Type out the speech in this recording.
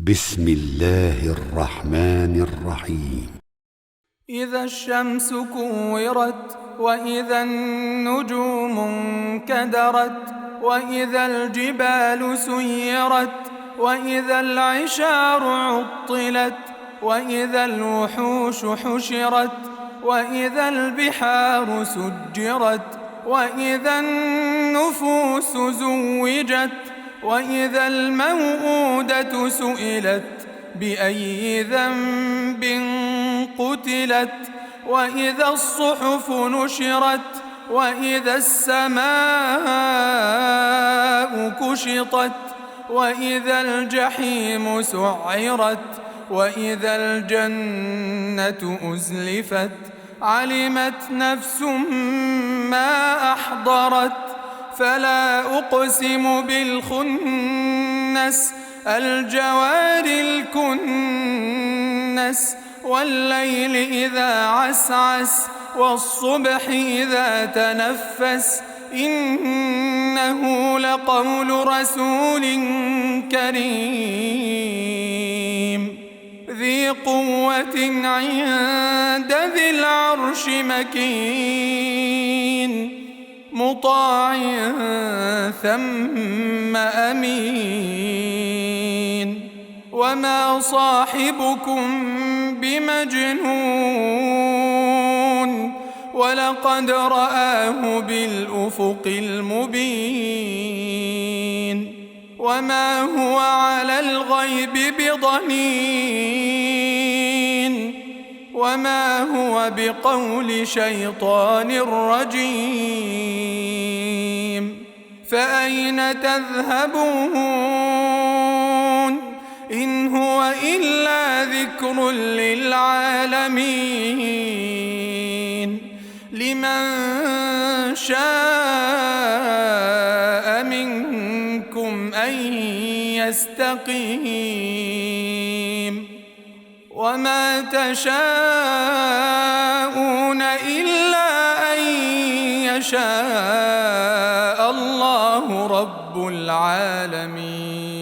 بسم الله الرحمن الرحيم. إذا الشمس كورت وإذا النجوم انكدرت وإذا الجبال سيرت وإذا العشار عطلت وإذا الوحوش حشرت وإذا البحار سجرت وإذا النفوس زوجت وإذا الموءودة سئلت بأي ذنب قتلت وإذا الصحف نشرت وإذا السماء كشطت وإذا الجحيم سعرت وإذا الجنة أزلفت علمت نفس ما أحضرت فلا أقسم بالخنس الجوار الكنس والليل إذا عسعس والصبح إذا تنفس إنه لقول رسول كريم ذي قوة عند ذي العرش مكين مطاع ثم أمين وما صاحبكم بمجنون ولقد رآه بالأفق المبين وما هو على الغيب بضنين وما هو بقول شيطان رجيم فأين تذهبون إن هو إلا ذكر للعالمين لمن شاء منكم أن يستقيم وما تشاءون إلا أن يشاء الله رب العالمين.